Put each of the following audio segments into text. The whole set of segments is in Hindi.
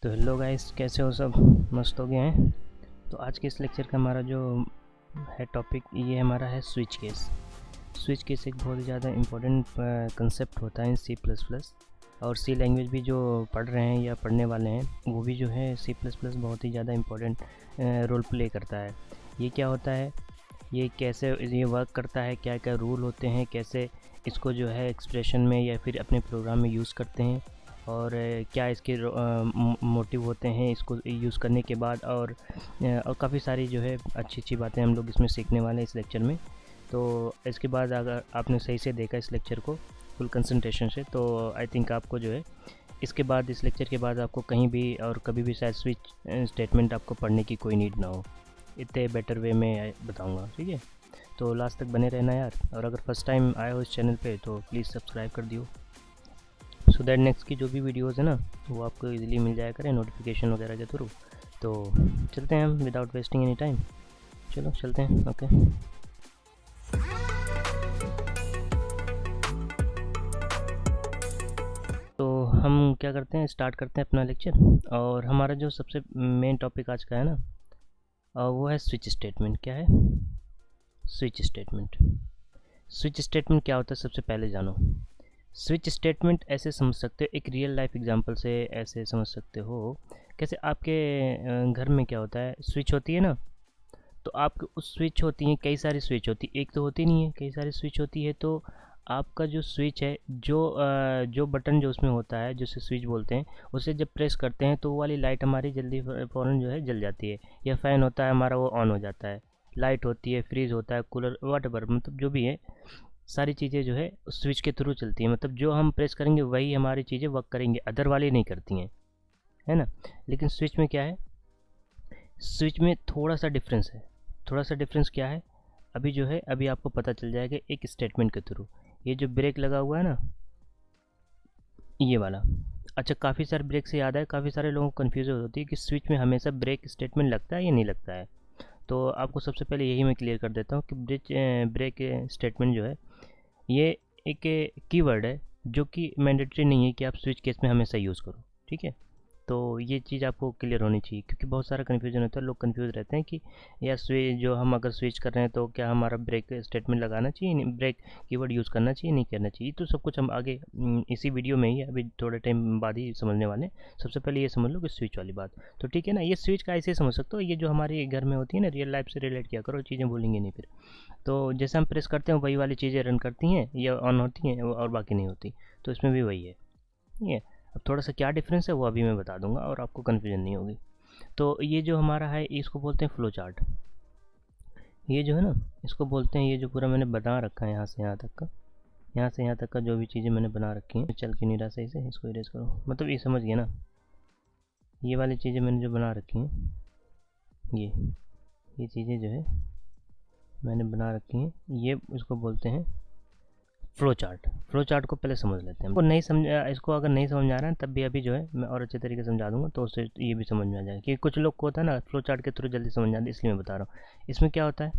तो हेलो गाइस, कैसे हो सब? मस्त हो गए हैं। तो आज के इस लेक्चर का हमारा जो है टॉपिक, ये हमारा है स्विच केस। स्विच केस एक बहुत ही ज़्यादा इम्पोर्टेंट कंसेप्ट होता है इन सी प्लस प्लस, और सी लैंग्वेज भी जो पढ़ रहे हैं या पढ़ने वाले हैं वो भी जो है सी प्लस प्लस बहुत ही ज़्यादा इम्पोर्टेंट रोल प्ले करता है। ये क्या होता है, ये कैसे ये वर्क करता है, क्या क्या रूल होते हैं, कैसे इसको जो है एक्सप्रेशन में या फिर अपने प्रोग्राम में यूज़ करते हैं, और क्या इसके मोटिव होते हैं इसको यूज़ करने के बाद, और काफ़ी सारी जो है अच्छी अच्छी बातें हम लोग इसमें सीखने वाले हैं इस लेक्चर में। तो इसके बाद अगर आपने सही से देखा इस लेक्चर को फुल कंसंट्रेशन से, तो आई थिंक आपको जो है इसके बाद, इस लेक्चर के बाद आपको कहीं भी और कभी भी शायद स्विच स्टेटमेंट आपको पढ़ने की कोई नीड ना हो। इतने बेटर वे में बताऊँगा, ठीक है? तो लास्ट तक बने रहना यार, और अगर फर्स्ट टाइम आए हो इस चैनल पे तो प्लीज़ सब्सक्राइब कर दियो, सो दैट नेक्स्ट की जो भी वीडियोज़ है ना वो आपको इजीली मिल जाया करें नोटिफिकेशन वगैरह के थ्रू। तो चलते हैं हम विदाउट वेस्टिंग एनी टाइम, चलो चलते हैं। ओके, तो हम क्या करते हैं, स्टार्ट करते हैं अपना लेक्चर। और हमारा जो सबसे मेन टॉपिक आज का है ना, वो है स्विच स्टेटमेंट। क्या है स्विच स्टेटमेंट? स्विच स्टेटमेंट क्या होता है सबसे पहले जानो। स्विच स्टेटमेंट ऐसे समझ सकते हो, एक रियल लाइफ एग्जांपल से ऐसे समझ सकते हो। कैसे आपके घर में क्या होता है, स्विच होती है ना, तो आपके उस स्विच होती हैं, कई सारी स्विच होती है, एक तो होती नहीं है, कई सारी स्विच होती है। तो आपका जो स्विच है, जो बटन जो उसमें होता है जिसे स्विच बोलते हैं, उसे जब प्रेस करते हैं तो वो वाली लाइट हमारी जल्दी फ़ौरन जो है जल जाती है, या फ़ैन होता है हमारा वो ऑन हो जाता है, लाइट होती है, फ्रीज होता है, कूलर, वॉटएवर, मतलब जो भी है सारी चीज़ें जो है स्विच के थ्रू चलती हैं। मतलब जो हम प्रेस करेंगे वही हमारी चीज़ें वर्क करेंगी, अदर वाली नहीं करती हैं, है ना? लेकिन स्विच में क्या है, स्विच में थोड़ा सा डिफरेंस है। थोड़ा सा डिफरेंस क्या है, अभी जो है अभी आपको पता चल जाएगा एक स्टेटमेंट के थ्रू। ये जो ब्रेक लगा हुआ है ना, ये वाला, अच्छा, काफ़ी सारे ब्रेक से याद है, काफ़ी सारे लोगों को कन्फ्यूज़न होती है कि स्विच में हमेशा ब्रेक स्टेटमेंट लगता है या नहीं लगता है। तो आपको सबसे पहले यही मैं क्लियर कर देता हूँ कि ब्रेक स्टेटमेंट जो है ये एक कीवर्ड है जो कि मैंडेटरी नहीं है कि आप स्विच केस में हमेशा यूज़ करो, ठीक है? तो ये चीज़ आपको क्लियर होनी चाहिए, क्योंकि बहुत सारा कन्फ्यूजन होता है, लोग कन्फ्यूज़ रहते हैं कि यार स्विच जो हम अगर स्विच कर रहे हैं तो क्या हमारा ब्रेक स्टेटमेंट लगाना चाहिए, नहीं ब्रेक कीवर्ड यूज़ करना चाहिए, नहीं करना चाहिए। तो सब कुछ हम आगे इसी वीडियो में ही अभी थोड़े टाइम बाद ही समझने वाले हैं। सबसे पहले ये समझ लो कि स्विच वाली बात, तो ठीक है ना, ये स्विच का ऐसे समझ सकते हो, ये जो हमारे घर में होती है ना, रियल लाइफ से रिलेट किया करो, चीज़ें भूलेंगे नहीं फिर। तो जैसे हम प्रेस करते हैं वही वाली चीज़ें रन करती हैं या ऑन होती हैं, और बाकी नहीं होती। तो इसमें भी वही है, ठीक है? अब थोड़ा सा क्या डिफरेंस है वो अभी मैं बता दूंगा और आपको कन्फ्यूजन नहीं होगी। तो ये जो हमारा है इसको बोलते हैं फ्लो चार्ट। ये जो है ना, इसको बोलते हैं, ये जो पूरा मैंने बना रखा है यहाँ से यहाँ तक का, यहाँ से यहाँ तक का जो भी चीज़ें मैंने बना रखी हैं, चल के नहीं रहा सही से, इसको इरेज करो, मतलब ये समझ गया ना, ये वाली चीज़ें मैंने जो बना रखी हैं, ये चीज़ें जो है मैंने बना रखी हैं, ये इसको बोलते हैं फ्लो चार्ट। फ्लो चार्ट को पहले समझ लेते हैं। नहीं समझ, इसको अगर नहीं समझ में आ रहा है तब भी अभी जो है मैं और अच्छे तरीके से समझा दूंगा, तो उससे ये भी समझ में आ जाएगा। क्योंकि कुछ लोग को होता है ना फ्लो चार्ट के थ्रू जल्दी समझ जाती है, इसलिए मैं बता रहा हूँ। इसमें क्या होता है,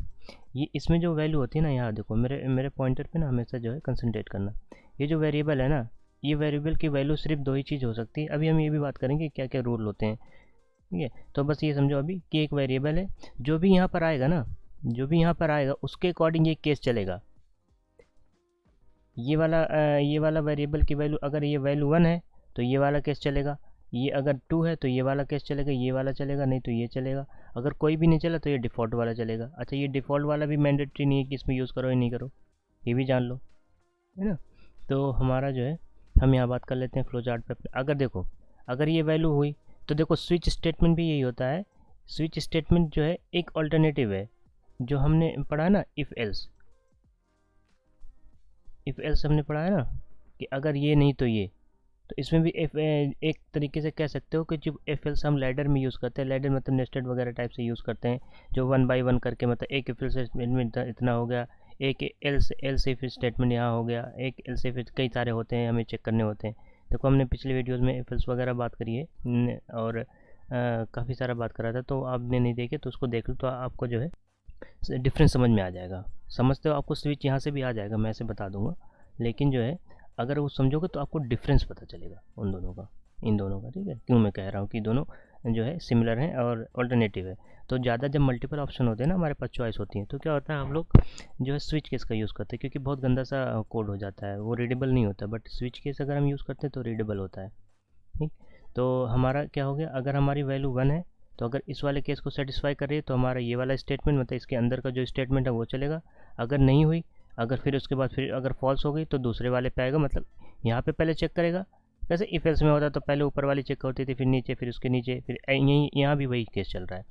ये इसमें जो वैल्यू होती है ना, यहाँ देखो मेरे मेरे पॉइंटर पे ना हमेशा जो है कंसनट्रेट करना। ये जो वेरिएबल है ना, ये वेरिएबल की वैल्यू सिर्फ दो ही चीज़ हो सकती है। अभी हम ये भी बात करेंगे क्या क्या रूल होते हैं, ठीक है? तो बस ये समझो अभी कि एक वेरिएबल है, जो भी यहाँ पर आएगा ना, जो भी यहाँ पर आएगा उसके अकॉर्डिंग ये केस चलेगा। ये वाला वेरिएबल की वैल्यू, अगर ये वैल्यू 1 है तो ये वाला केस चलेगा, ये अगर 2 है तो ये वाला केस चलेगा, ये वाला चलेगा, नहीं तो ये चलेगा। अगर कोई भी नहीं चला तो ये डिफ़ॉल्ट वाला चलेगा। अच्छा, ये डिफ़ॉल्ट वाला भी मैंडेटरी नहीं है कि इसमें यूज़ करो या नहीं करो, ये भी जान लो, है ना? तो हमारा जो है, हम यहाँ बात कर लेते हैं फ्लो चार्ट पे। अगर देखो, अगर ये वैल्यू हुई तो देखो स्विच स्टेटमेंट भी यही होता है। स्विच स्टेटमेंट जो है एक ऑल्टरनेटिव है, जो हमने पढ़ा है ना, इफ़ एल्स हमने पढ़ा है ना, कि अगर ये नहीं तो ये। तो इसमें भी एक तरीके से कह सकते हो कि जो एफ एल्स हम लैडर में यूज़ करते हैं, लैडर मतलब नेस्टेड वगैरह टाइप से यूज़ करते हैं, जो 1 बाई 1 करके, मतलब एक इफ एल्स स्टेटमेंट इतना हो गया, एक एल्स इफ स्टेटमेंट यहाँ हो गया, एक एल्स इफ कई सारे होते हैं, हमें चेक करने होते हैं। देखो हमने पिछले वीडियोज़ में एफ एल्स वगैरह बात करी है, और काफ़ी सारा बात करा था, तो आपने नहीं देखे तो उसको देख लो, तो आपको जो है डिफरेंस समझ में आ जाएगा। समझते हो? आपको स्विच यहाँ से भी आ जाएगा, मैं ऐसे बता दूंगा, लेकिन जो है अगर वो समझोगे तो आपको डिफरेंस पता चलेगा उन दोनों का। इन दोनों का, ठीक है। क्यों मैं कह रहा हूँ कि दोनों जो है सिमिलर हैं और ऑल्टरनेटिव है। तो ज़्यादा जब मल्टीपल ऑप्शन होते हैं ना, हमारे पास चॉइस होती है, तो क्या होता है हम लोग जो है स्विच केस का यूज़ करते हैं, क्योंकि बहुत गंदा सा कोड हो जाता है, वो रीडेबल नहीं होता। बट स्विच केस अगर हम यूज़ करते हैं तो रीडेबल होता है, ठीक। तो हमारा क्या हो गया, अगर हमारी वैल्यू 1 है तो अगर इस वाले केस को सेटिस्फाई कर रही है तो हमारा ये वाला स्टेटमेंट मतलब इसके अंदर का जो स्टेटमेंट है वो चलेगा। अगर नहीं हुई, अगर फिर उसके बाद फिर अगर फॉल्स हो गई तो दूसरे वाले पे आएगा। मतलब यहाँ पे पहले चेक करेगा, जैसे इफ एल्स में होता तो पहले ऊपर वाली चेक होती थी, फिर नीचे, फिर उसके नीचे, फिर यहीं यहाँ भी वही केस चल रहा है,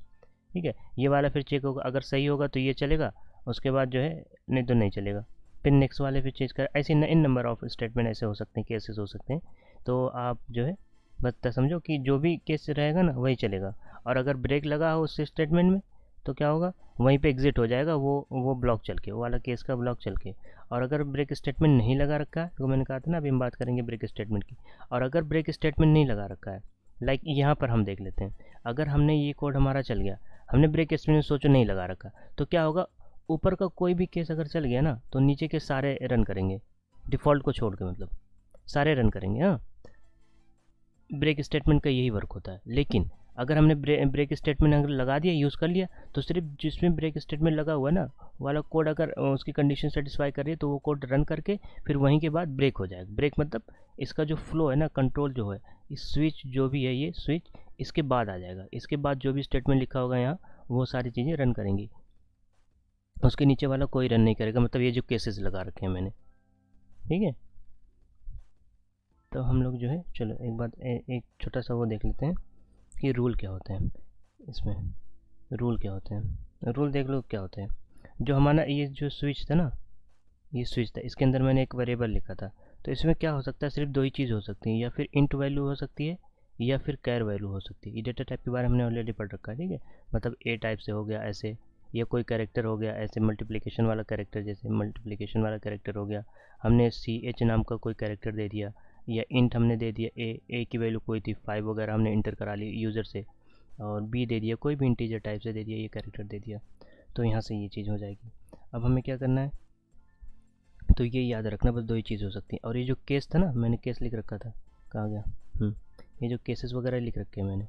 ठीक है। ये वाला फिर चेक होगा, अगर सही होगा तो ये चलेगा, उसके बाद जो है नहीं तो नहीं चलेगा। फिर नेक्स्ट वाले फिर चेंज कर, ऐसे इन नंबर ऑफ स्टेटमेंट ऐसे हो सकते हैं, केसेस हो सकते हैं। तो आप जो है बस समझो कि जो भी केस रहेगा ना वही चलेगा। और अगर ब्रेक लगा हो उस स्टेटमेंट में तो क्या होगा, वहीं पे एग्जिट हो जाएगा वो ब्लॉक चल के, वो वाला केस का ब्लॉक चल के। और अगर ब्रेक स्टेटमेंट नहीं लगा रखा है, तो मैंने कहा था ना अभी हम बात करेंगे ब्रेक स्टेटमेंट की। और अगर ब्रेक स्टेटमेंट नहीं लगा रखा है, लाइक यहाँ पर हम देख लेते हैं, अगर हमने ये कोड हमारा चल गया, हमने ब्रेक स्टेटमेंट सोचो नहीं लगा रखा, तो क्या होगा, ऊपर का कोई भी केस अगर चल गया ना तो नीचे के सारे रन करेंगे, डिफ़ॉल्ट को छोड़ के, मतलब सारे रन करेंगे। हाँ, ब्रेक स्टेटमेंट का यही वर्क होता है। लेकिन अगर हमने ब्रेक स्टेटमेंट अगर लगा दिया, यूज़ कर लिया, तो सिर्फ जिसमें ब्रेक स्टेटमेंट लगा हुआ है ना वाला कोड अगर उसकी कंडीशन सेटिस्फाई कर रही है तो वो कोड रन करके फिर वहीं के बाद ब्रेक हो जाएगा। ब्रेक मतलब इसका जो फ्लो है ना, कंट्रोल जो है, इस स्विच जो भी है, ये स्विच इसके बाद आ जाएगा। इसके बाद जो भी स्टेटमेंट लिखा होगा यहाँ वो सारी चीज़ें रन करेंगी, उसके नीचे वाला कोई रन नहीं करेगा। मतलब ये जो केसेस लगा रखे हैं मैंने, ठीक है। तो हम लोग जो है चलो एक बात एक छोटा सा वो देख लेते हैं कि रूल क्या होते हैं इसमें। रूल क्या होते हैं, रूल देख लो क्या होते हैं। जो हमारा ये जो स्विच था ना, ये स्विच था, इसके अंदर मैंने एक वेरिएबल लिखा था। तो इसमें क्या हो सकता है, सिर्फ दो ही चीज़ हो सकती है, या फिर इंट वैल्यू हो सकती है या फिर कैर वैल्यू हो सकती है। ये डेटा टाइप के बारे में हमने ऑलरेडी पढ़ रखा है, ठीक है। मतलब ए टाइप से हो गया ऐसे, या कोई कैरेक्टर हो गया ऐसे, मल्टीप्लिकेशन वाला कैरेक्टर, जैसे मल्टीप्लिकेशन वाला कैरेक्टर हो गया, हमने सी एच नाम का कोई कैरेक्टर दे दिया, या इंट हमने दे दिया ए की वैल्यू कोई थी 5 वगैरह हमने इंटर करा ली यूज़र से, और बी दे दिया, कोई भी इंटीजर टाइप से दे दिया, ये कैरेक्टर दे दिया। तो यहाँ से ये चीज़ हो जाएगी। अब हमें क्या करना है, तो ये याद रखना, बस दो ही चीज़ हो सकती है। और ये जो केस था ना, मैंने केस लिख रखा था, कहाँ गया, ये जो केसेस वगैरह लिख रखे हैं मैंने,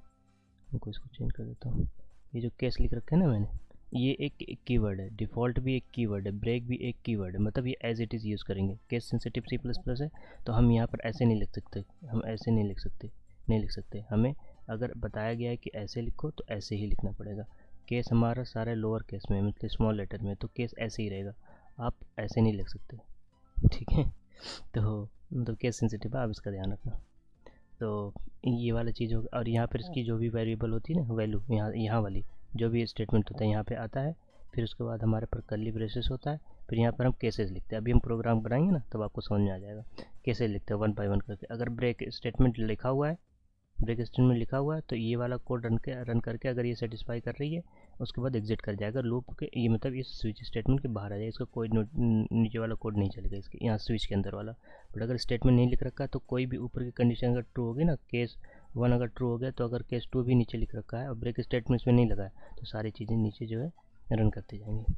उनको इसको चेंज कर देता हूँ। ये जो केस लिख रखे हैं ना मैंने, ये एक कीवर्ड है, डिफ़ॉल्ट भी एक कीवर्ड है, ब्रेक भी एक कीवर्ड है। मतलब ये एज इट इज़ यूज़ करेंगे। केस सेंसिटिव C++ है, तो हम यहाँ पर ऐसे नहीं लिख सकते, हम ऐसे नहीं लिख सकते। हमें अगर बताया गया है कि ऐसे लिखो तो ऐसे ही लिखना पड़ेगा। केस हमारा सारा लोअर केस में, मतलब स्मॉल लेटर में, तो केस ऐसे ही रहेगा, आप ऐसे नहीं लिख सकते, ठीक है। तो केस सेंसिटिव है, आप इसका ध्यान रखना। तो ये वाला चीज़ होगा। और यहाँ पर इसकी जो भी वेरिएबल होती है ना, वैल्यू, यहाँ वाली जो भी स्टेटमेंट होता है यहाँ पे आता है। फिर उसके बाद हमारे पर कर्ली ब्रेसेस होता है, फिर यहाँ पर हम केसेस लिखते हैं। अभी हम प्रोग्राम बनाएंगे ना तब आपको समझ में आ जाएगा। केसेस लिखते हैं 1 बाय 1 करके। अगर ब्रेक स्टेटमेंट लिखा हुआ है, ब्रेक स्टेटमेंट लिखा हुआ है, तो ये वाला कोड रन करके अगर ये सेटिस्फाई कर रही है, उसके बाद एग्जिट कर जाएगा लूप के, ये मतलब इस स्विच स्टेटमेंट के बाहर आ जाएगा। इसका कोई नीचे वाला कोड नहीं चलेगा इसके, यहाँ स्विच के अंदर वाला। बट अगर स्टेटमेंट नहीं लिख रखा है तो कोई भी ऊपर की कंडीशन अगर ट्रू होगी ना, केस 1 अगर ट्रू हो गया, तो अगर केस 2 भी नीचे लिख रखा है और ब्रेक स्टेटमेंट इसमें नहीं लगा है, तो सारी चीज़ें नीचे जो है रन करते जाएंगी,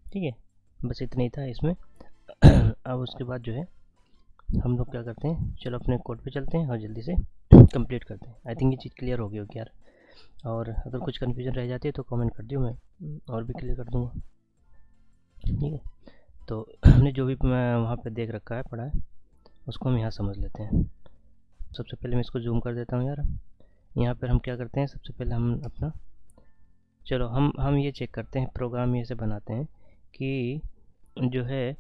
ठीक है। बस इतना ही था इसमें। अब उसके बाद जो है हम लोग क्या करते हैं, चलो अपने कोड पे चलते हैं और जल्दी से कंप्लीट करते हैं। आई थिंक ये चीज़ क्लियर हो गई होगी यार। और अगर कुछ कन्फ्यूजन रह जाती है तो कमेंट कर दियो, मैं और भी क्लियर कर दूँगा, ठीक है। तो हमने जो भी मैं वहाँ पे देख रखा है, पढ़ा है, उसको हम यहाँ समझ लेते हैं। सबसे पहले मैं इसको जूम कर देता हूँ यार। यहाँ पर हम क्या करते हैं, सबसे पहले हम अपना, चलो हम ये चेक करते हैं, प्रोग्राम ये से बनाते हैं कि जो है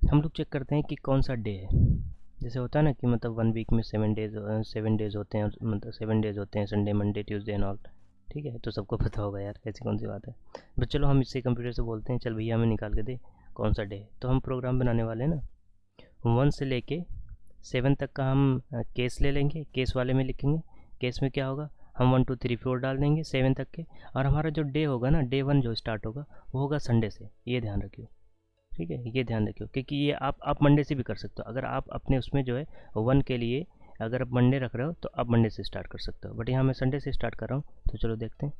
हम लोग चेक करते हैं कि कौन सा डे है। जैसे होता है ना कि मतलब 1 वीक में 7 डेज़ होते हैं, मतलब 7 डेज़ होते हैं, Sunday Monday Tuesday and all, ठीक है। तो सबको पता होगा यार, ऐसी कौन सी बात है। बट चलो हम इससे कंप्यूटर से बोलते हैं, चल भैया हमें निकाल के दे कौन सा डे है। तो हम प्रोग्राम बनाने वाले हैं ना, 1 से लेके 7 तक का हम केस ले लेंगे, केस वाले में लिखेंगे। केस में क्या होगा, हम 1 2 3 4 डाल देंगे 7 तक के। और हमारा जो डे होगा ना, डे 1 जो स्टार्ट होगा वो होगा संडे से, ये ध्यान रखियो, ठीक है। ये ध्यान रखियो, क्योंकि ये आप मंडे से भी कर सकते हो। अगर आप अपने उसमें जो है 1 के लिए अगर आप मंडे रख रहे हो तो आप मंडे से स्टार्ट कर सकते हो, बट यहाँ मैं संडे से स्टार्ट कर रहा हूँ। तो चलो देखते हैं।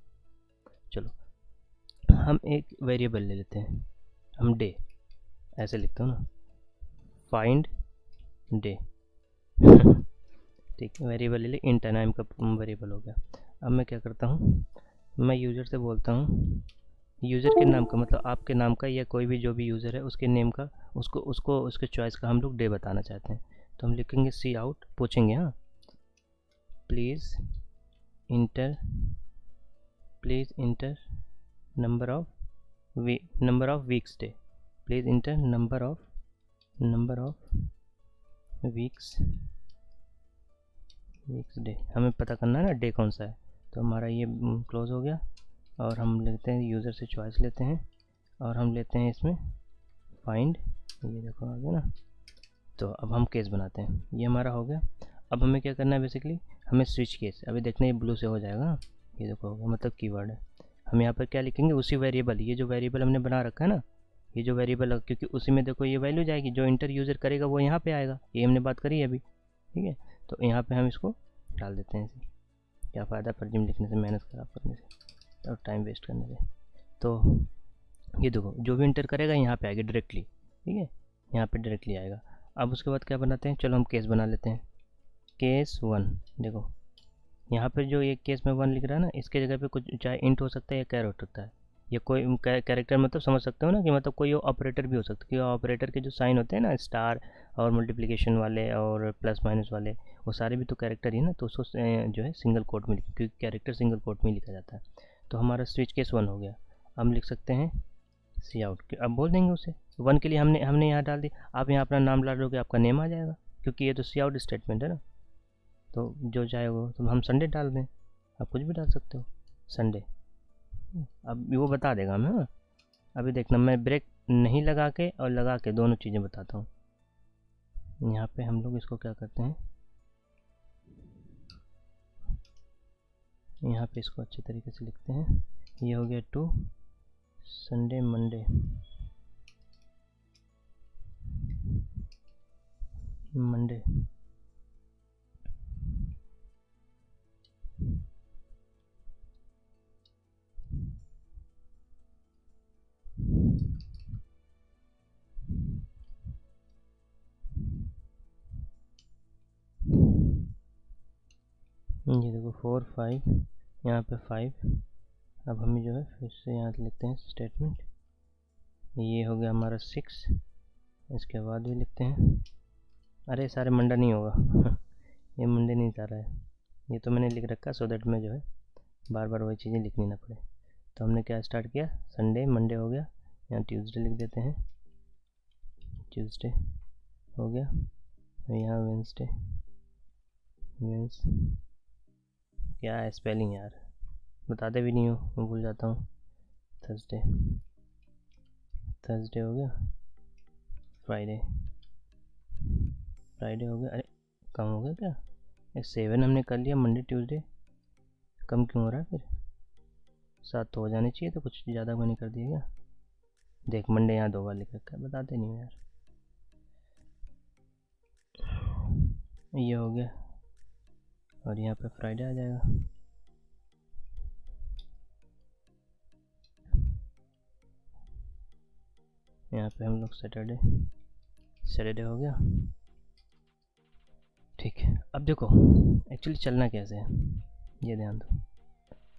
चलो हम एक वेरिएबल ले लेते हैं, हम डे ऐसे लिखते हो ना, फाइंड डे ठीक है, वेरिएबल ले लिया, इंट नाम का वेरिएबल हो गया। अब मैं क्या करता हूँ, मैं यूज़र से बोलता हूँ, यूज़र के नाम का मतलब आपके नाम का या कोई भी जो भी यूज़र है उसके नेम का, उसको उसको उसके चॉइस का हम लोग डे बताना चाहते हैं। तो हम लिखेंगे सी आउट, पूछेंगे हाँ, please inter number of weeks day, please inter number of weeks day. हमें पता करना है ना डे कौन सा है। तो हमारा ये क्लोज हो गया, और हम लेते हैं यूज़र से चॉइस लेते हैं, और हम लेते हैं इसमें फाइंड, ये देखो आ गया ना। तो अब हम केस बनाते हैं, ये हमारा हो गया। अब हमें क्या करना है, बेसिकली हमें स्विच केस, अभी देखना ये ब्लू से हो जाएगा, ये देखो हो गया, मतलब कीवर्ड है। हम यहाँ पर क्या लिखेंगे, उसी वेरिएबल, ये जो वेरिएबल हमने बना रखा है ना, ये जो वेरिएबल, क्योंकि उसी में देखो ये वैल्यू जाएगी, जो इंटर यूज़र करेगा वो यहाँ पे आएगा, ये हमने बात करी है अभी, ठीक है। तो यहाँ पे हम इसको डाल देते हैं इसे, क्या फ़ायदा परजिम लिखने से, मेहनत खराब करने से और टाइम वेस्ट करने से। तो ये देखो जो भी इंटर करेगा यहाँ पे आएगा डायरेक्टली, ठीक है, यहाँ पे डायरेक्टली आएगा। अब उसके बाद क्या बनाते हैं, चलो हम केस बना लेते हैं, केस 1। देखो यहाँ पे जो ये केस में 1 लिख रहा है ना, इसके जगह पे कुछ चाहे इंट हो सकता है या कैर हो सकता है, या कोई कैरेक्टर, मतलब समझ सकते हो ना कि मतलब कोई ऑपरेटर भी हो सकता है, कि ऑपरेटर के जो साइन होते हैं ना, स्टार और मल्टीप्लिकेशन वाले और प्लस माइनस वाले, वो सारे भी तो कैरेक्टर ही ना, तो उसको जो है सिंगल कोट में लिखा, क्योंकि कैरेक्टर सिंगल कोट में लिखा जाता है। तो हमारा स्विच केस 1 हो गया। हम लिख सकते हैं सी आउट, अब बोल देंगे उसे 1 के लिए हमने यहाँ डाल दिया, आप यहाँ अपना नाम डाल दोगे, आपका नेम आ जाएगा, क्योंकि ये तो सी आउट स्टेटमेंट है ना। तो जो चाहे वो, तो हम संडे डाल दें, आप कुछ भी डाल सकते हो संडे, अब वो बता देगा हमें। हाँ, अभी देखना मैं ब्रेक नहीं लगा के और लगा के दोनों चीज़ें बताता हूँ। यहाँ पे हम लोग इसको क्या करते हैं, यहाँ पे इसको अच्छे तरीके से लिखते हैं, ये हो गया 2 संडे मंडे ये देखो 4 5, यहाँ पे 5। अब हमें जो है फिर से यहाँ लिखते हैं स्टेटमेंट, ये हो गया हमारा 6। इसके बाद भी लिखते हैं, अरे सारे मंडा नहीं होगा ये मंडे नहीं जा रहा है, ये तो मैंने लिख रखा सो दैट में जो है बार बार वही चीज़ें लिखनी ना पड़े। तो हमने क्या स्टार्ट किया, संडे मंडे हो गया, यहाँ ट्यूसडे लिख देते हैं, ट्यूसडे हो गया, यहाँ वेंसडे क्या है स्पेलिंग यार, बताते भी नहीं हो, मैं भूल जाता हूँ। थर्सडे हो गया, फ्राइडे हो गया, अरे कम हो गया क्या, 7 हमने कर लिया, मंडे ट्यूसडे कम क्यों हो रहा है फिर, 7 तो हो जाने चाहिए, तो कुछ ज़्यादा मैंने कर दिया क्या। देख मंडे यहाँ 2 बार लिख रखा है, बताते नहीं यार। ये हो गया, और यहाँ पे फ्राइडे आ जाएगा। यहाँ पे हम लोग सैटरडे हो गया, ठीक है। अब देखो एक्चुअली चलना कैसे है, ये ध्यान दो,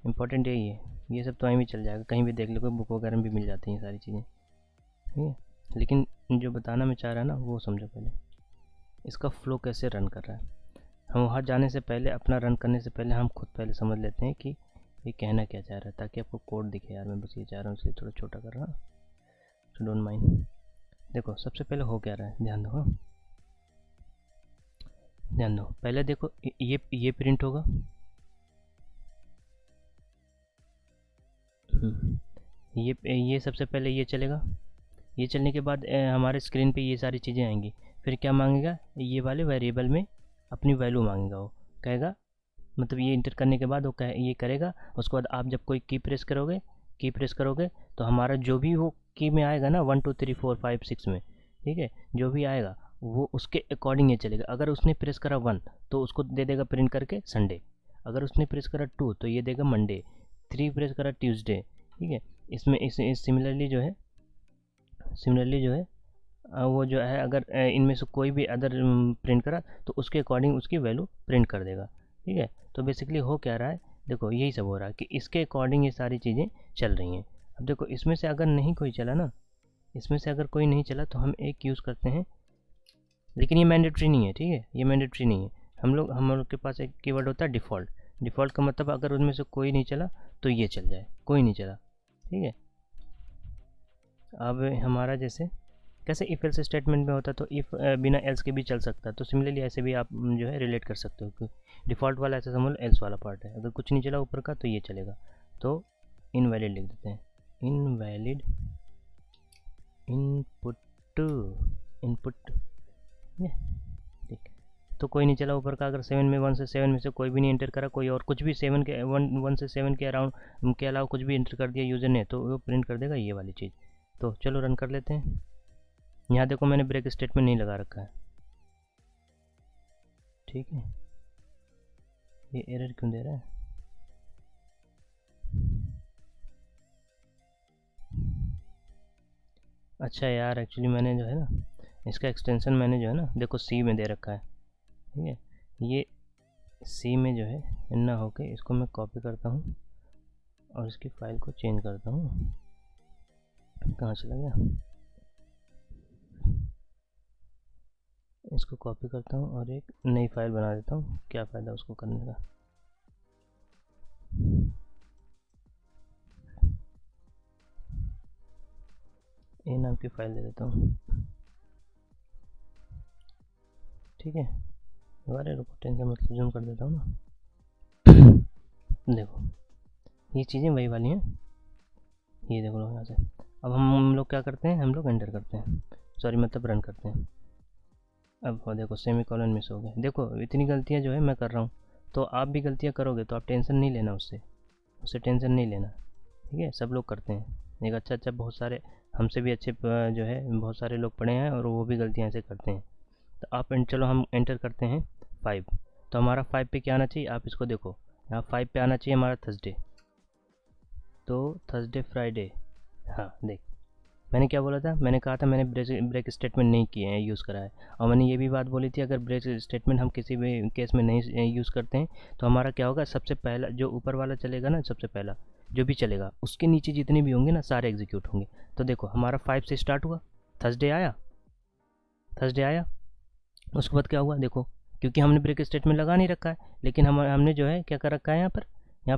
इम्पोर्टेंट यही है, ये सब तो वहीं भी चल जाएगा, कहीं भी देख लो, कोई बुक वगैरह में भी मिल जाती हैं सारी चीज़ें, ठीक है। लेकिन जो बताना मैं चाह रहा ना, वो समझो पहले, इसका फ्लो कैसे रन कर रहा है। हम वहाँ जाने से पहले, अपना रन करने से पहले हम खुद पहले समझ लेते हैं कि ये कहना क्या चाह रहा है, ताकि आपको कोड दिखे। यार मैं बस ये चाह रहा हूँ, इसलिए थोड़ा छोटा कर रहा हूँ, तो डोंट माइंड। देखो सबसे पहले हो क्या रहा है, ध्यान दो, हाँ ध्यान दो, पहले देखो ये प्रिंट होगा, ये सबसे पहले ये चलेगा, ये चलने के बाद हमारे स्क्रीन पे ये सारी चीज़ें आएंगी। फिर क्या मांगेगा, ये वाले वेरिएबल में अपनी वैल्यू मांगेगा, वो कहेगा, मतलब ये इंटर करने के बाद वो ये करेगा। उसके बाद आप जब कोई की प्रेस करोगे तो हमारा जो भी वो की में आएगा ना 1 2 3 4 5 6 में, ठीक है, जो भी आएगा वो उसके अकॉर्डिंग ये चलेगा। अगर उसने प्रेस करा 1 तो उसको दे देगा प्रिंट करके संडे, अगर उसने प्रेस करा 2 तो ये देगा मंडे, 3 प्रेस करा ट्यूसडे, ठीक है। इसमें इस सिमिलरली जो है वो जो है अगर इनमें से कोई भी अदर प्रिंट करा तो उसके अकॉर्डिंग उसकी वैल्यू प्रिंट कर देगा। ठीक है, तो बेसिकली हो क्या रहा है, देखो यही सब हो रहा है कि इसके अकॉर्डिंग ये सारी चीज़ें चल रही हैं। अब देखो इसमें से अगर नहीं कोई चला ना, इसमें से अगर कोई नहीं चला तो हम एक यूज़ करते हैं, लेकिन ये मैंडेटरी नहीं है। ठीक है, ये मैंडेटरी नहीं है। हम लोग के पास एक कीवर्ड होता है डिफ़ॉल्ट। डिफ़ॉल्ट का मतलब अगर उनमें से कोई नहीं चला तो ये चल जाए, कोई नहीं चला। ठीक है, अब हमारा जैसे कैसे इफ एल्स स्टेटमेंट में होता तो इफ बिना एल्स के भी चल सकता, तो सिमिलरली ऐसे भी आप जो है रिलेट कर सकते हो कि डिफ़ॉल्ट वाला ऐसा समझ लो एल्स वाला पार्ट है, अगर कुछ नहीं चला ऊपर का तो ये चलेगा। तो इनवैलिड लिख देते हैं, इनवैलिड इनपुट, इनपुट। ठीक, तो कोई नहीं चला ऊपर का, अगर 7 में 1 से 7 में से कोई भी नहीं एंटर करा, कोई और कुछ भी 7 के 1 से 7 के अराउंड के अलावा कुछ भी एंटर कर दिया यूज़र ने, तो वो प्रिंट कर देगा ये वाली चीज़। तो चलो रन कर लेते हैं। यहाँ देखो मैंने ब्रेक स्टेटमेंट नहीं लगा रखा है। ठीक है, ये एरर क्यों दे रहा है? अच्छा यार, एक्चुअली मैंने जो है ना इसका एक्सटेंशन मैंने जो है ना देखो सी में दे रखा है। ठीक है, ये सी में जो है ना होके इसको मैं कॉपी करता हूँ और इसकी फाइल को चेंज करता हूँ। कहाँ चला गया? इसको कॉपी करता हूँ और एक नई फाइल बना देता हूँ। क्या फ़ायदा उसको करने का? ए नाम की फाइल दे देता हूँ। ठीक है, अरे रुको, टेंशन मत, जूम कर देता हूँ ना। देखो ये चीज़ें वही वाली हैं, ये देखो यहाँ से। अब हम लोग क्या करते हैं, हम लोग एंटर करते हैं, सॉरी मतलब रन करते हैं। अब देखो सेमी कॉलन मिस हो गया। देखो इतनी गलतियाँ जो है मैं कर रहा हूँ, तो आप भी गलतियाँ करोगे तो आप टेंशन नहीं लेना, उससे टेंशन नहीं लेना। ठीक है, सब लोग करते हैं, एक अच्छा बहुत सारे हमसे भी अच्छे जो है बहुत सारे लोग पढ़े हैं और वो भी गलतियाँ ऐसे करते हैं। तो आप चलो हम एंटर करते हैं 5, तो हमारा 5 पे क्या आना चाहिए, आप इसको देखो, यहाँ 5 पे आना चाहिए हमारा थर्सडे। तो थर्सडे फ्राइडे, हाँ देख मैंने क्या बोला था, मैंने कहा था मैंने ब्रेक स्टेटमेंट नहीं किए हैं, यूज़ करा है। और मैंने ये भी बात बोली थी अगर ब्रेक स्टेटमेंट हम किसी भी केस में नहीं यूज़ करते हैं तो हमारा क्या होगा, सबसे पहला जो ऊपर वाला चलेगा ना, सबसे पहला जो भी चलेगा उसके नीचे जितने भी होंगे ना सारे एग्जीक्यूट होंगे। तो देखो हमारा 5 से स्टार्ट हुआ, थर्सडे आया, उसके बाद क्या हुआ देखो, क्योंकि हमने ब्रेक स्टेटमेंट लगा नहीं रखा है, लेकिन हमने जो है क्या कर रखा है यहाँ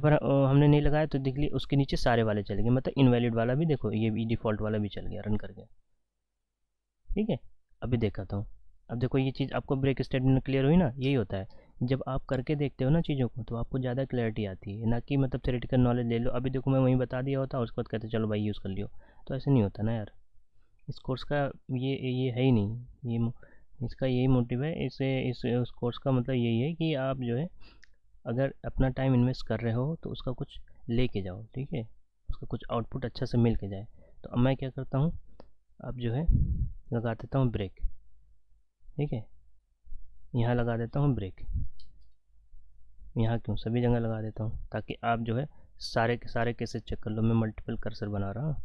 पर हमने नहीं लगाया, तो देख लिया उसके नीचे सारे वाले चले गए, मतलब इनवैलिड वाला भी देखो, ये भी डिफ़ॉल्ट वाला भी चल गया, रन कर गया। ठीक है, अभी दिखाता हूँ। अब देखो ये चीज़ आपको ब्रेक स्टेटमेंट क्लियर हुई ना, यही होता है जब आप करके देखते हो ना चीज़ों को तो आपको ज़्यादा क्लैरिटी आती है, ना कि मतलब थ्योरेटिकल नॉलेज ले लो। अभी देखो मैं वहीं बता दिया होता, उसके बाद कहते चलो भाई यूज़ कर लियो, तो ऐसे नहीं होता ना यार। इस कोर्स का ये है ही नहीं, ये इसका यही मोटिव है, उस कोर्स का मतलब यही है कि आप जो है अगर अपना टाइम इन्वेस्ट कर रहे हो तो उसका कुछ लेके जाओ। ठीक है, उसका कुछ आउटपुट अच्छा से मिल के जाए। तो अब मैं क्या करता हूँ, अब जो है लगा देता हूँ ब्रेक। ठीक है, यहाँ लगा देता हूँ ब्रेक, यहाँ क्यों, सभी जगह लगा देता हूँ ताकि आप जो है सारे के सारे केसेस चेक कर लो। मैं मल्टीपल कर्सर बना रहा हूँ।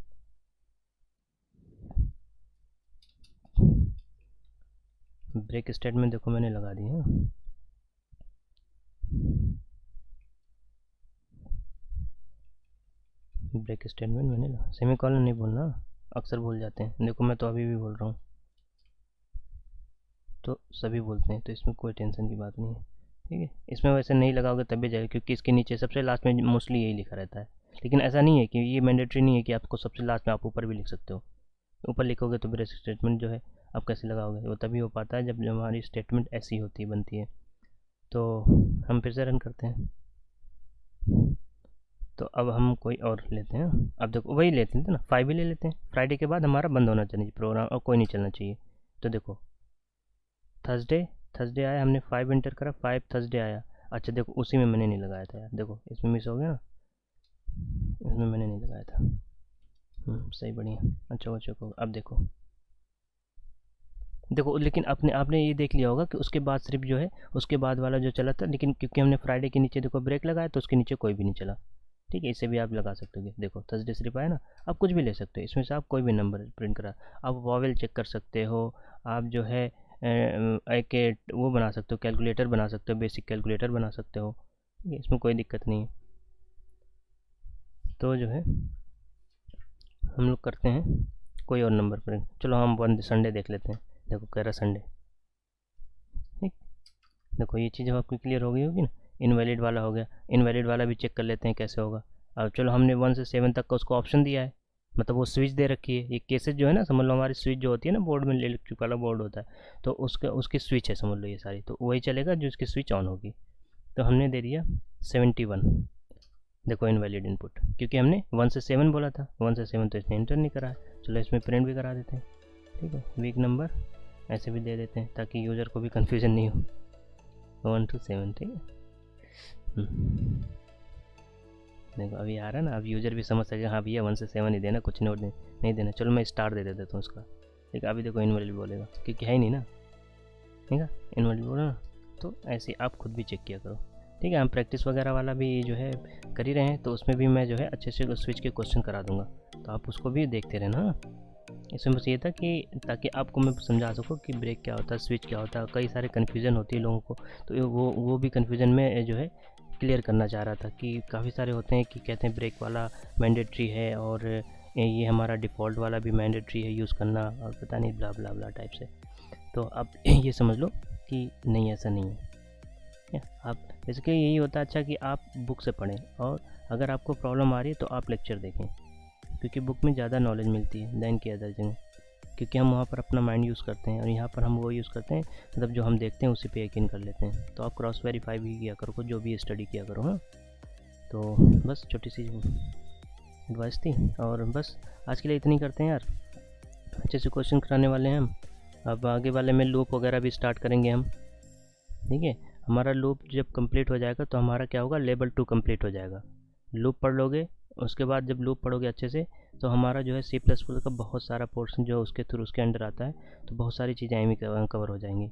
ब्रेक स्टेटमेंट देखो मैंने लगा दी है, ब्रेक स्टेटमेंट मैंने लगा, सेमी कॉलन नहीं बोलना, अक्सर भूल जाते हैं। देखो मैं तो अभी भी बोल रहा हूँ, तो सभी बोलते हैं, तो इसमें कोई टेंशन की बात नहीं है। ठीक है, इसमें वैसे नहीं लगाओगे तभी जाएगा, क्योंकि इसके नीचे सबसे लास्ट में मोस्टली यही लिखा रहता है। लेकिन ऐसा नहीं है कि ये मैंडेटरी नहीं है कि आपको सबसे लास्ट में, आप ऊपर भी लिख सकते हो। ऊपर लिखोगे तो ब्रेक स्टेटमेंट जो है आप कैसे लगाओगे, वो तभी हो पाता है जब हमारी स्टेटमेंट ऐसी होती है, बनती है। तो हम फिर से रन करते हैं। तो अब हम कोई और लेते हैं। अब देखो वही लेते हैं ना, 5 ही ले लेते हैं। फ्राइडे के बाद हमारा बंद होना चाहिए प्रोग्राम, और कोई नहीं चलना चाहिए। तो देखो थर्सडे आया, हमने 5 एंटर करा, 5 थर्सडे आया। अच्छा देखो उसी में मैंने नहीं लगाया था यार, देखो इसमें मिस हो गया ना, इसमें मैंने नहीं लगाया था। सही, बढ़िया, अच्छा को अब देखो लेकिन आपने ये देख लिया होगा कि उसके बाद सिर्फ जो है उसके बाद वाला जो चला था, लेकिन क्योंकि हमने फ्राइडे के नीचे देखो ब्रेक लगाया तो उसके नीचे कोई भी नहीं चला। ठीक है, इसे भी आप लगा सकते हो। देखो थर्सडे सिर्फ आया ना, आप कुछ भी ले सकते हो, इसमें से आप कोई भी नंबर प्रिंट करा। आप वॉवेल चेक कर सकते हो, आप जो है एक वो बना सकते हो, कैलकुलेटर बना सकते हो, बेसिक कैलकुलेटर बना सकते हो, ठीक है, इसमें कोई दिक्कत नहीं है। तो जो है हम लोग करते हैं कोई और नंबर प्रिंट। चलो हम वन संडे देख लेते हैं। देखो कह रहा संडे, ठीक, देखो ये चीज़ आपकी क्लियर हो गई होगी ना। इनवैलिड वाला हो गया, इनवैलिड वाला भी चेक कर लेते हैं कैसे होगा। अब चलो हमने 1 से 7 तक का उसको ऑप्शन दिया है, मतलब वो स्विच दे रखी है। ये केसेस जो है ना, समझ लो हमारी स्विच जो होती है ना बोर्ड में, इलेक्ट्रिक वाला बोर्ड होता है, तो उसकी स्विच है समझ लो ये सारी, तो वही चलेगा जो उसकी स्विच ऑन होगी। तो हमने दे दिया 71। देखो इनवैलिड इनपुट, क्योंकि हमने 1 से 7 बोला था, 1 से 7 तो इसने एंटर नहीं करा है। चलो इसमें प्रिंट भी करा देते हैं, ठीक है, वीक नंबर ऐसे भी दे देते हैं ताकि यूज़र को भी कन्फ्यूज़न नहीं हो। 1 to 7, ठीक है। देखो अभी आ रहा है ना, अब यूज़र भी समझ सके हाँ भैया 1 से 7 ही देना, कुछ नोट नहीं देना। चलो मैं स्टार दे देता हूँ उसका, ठीक है। अभी देखो इनवैलिड बोलेगा क्योंकि है ही नहीं ना, ठीक है, इनवैलिड बोला ना। तो ऐसे आप खुद भी चेक किया करो, ठीक है। हम प्रैक्टिस वगैरह वाला भी जो है कर ही रहे हैं, तो उसमें भी मैं जो है अच्छे से स्विच के क्वेश्चन करा दूंगा, तो आप उसको भी देखते रहना। इसमें बस ये था कि ताकि आपको मैं समझा सकूँ कि ब्रेक क्या होता है, स्विच क्या होता है। कई सारे कन्फ्यूज़न होती है लोगों को, तो वो भी कन्फ्यूज़न में जो है क्लियर करना चाह रहा था कि काफ़ी सारे होते हैं कि कहते हैं ब्रेक वाला मैंडेटरी है और ये हमारा डिफ़ॉल्ट वाला भी मैंडेटरी है यूज़ करना, और पता नहीं ब्ला ब्ला ब्ला टाइप से। तो आप ये समझ लो कि नहीं, ऐसा नहीं है। आप बेसिकली यही होता है अच्छा कि आप बुक से पढ़ें, और अगर आपको प्रॉब्लम आ रही है तो आप लेक्चर देखें, क्योंकि बुक में ज़्यादा नॉलेज मिलती है दैन की अदर जगह, क्योंकि हम वहाँ पर अपना माइंड यूज़ करते हैं और यहाँ पर हम वो यूज़ करते हैं, मतलब जो हम देखते हैं उसी पे यकीन कर लेते हैं। तो आप क्रॉस वेरीफाई भी किया करो, जो भी स्टडी किया करो। हाँ, तो बस छोटी सी एडवाइस थी, और बस आज के लिए इतनी करते हैं यार। अच्छे से क्वेश्चन कराने वाले हैं हम। अब आगे वाले में लूप वगैरह भी स्टार्ट करेंगे हम, ठीक है। हमारा लूप जब कंप्लीट हो जाएगा तो हमारा क्या होगा, लेवल 2 कंप्लीट हो जाएगा। लूप पढ़ लोगे, उसके बाद जब लूप पढ़ोगे अच्छे से, तो हमारा जो है C++ का बहुत सारा पोर्शन जो उसके थ्रू उसके अंडर आता है, तो बहुत सारी चीज़ें एम कवर हो जाएंगी,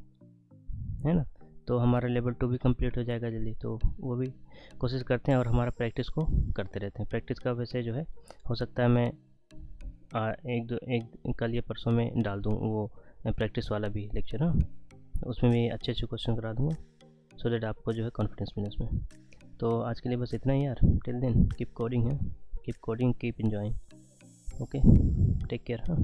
है ना। तो हमारा लेवल 2 भी कंप्लीट हो जाएगा जल्दी, तो वो भी कोशिश करते हैं और हमारा प्रैक्टिस को करते रहते हैं। प्रैक्टिस का वैसे जो है हो सकता है मैं एक कल या परसों में डाल दूँ वो प्रैक्टिस वाला भी लेक्चर। हाँ, उसमें भी अच्छे अच्छे क्वेश्चन करा दूँगा, सो दैट आपको जो है कॉन्फिडेंस मिले उसमें। तो आज के लिए बस इतना ही यार। टिल देन कीप कोडिंग है, keep coding, keep enjoying. Okay, take care. हाँ।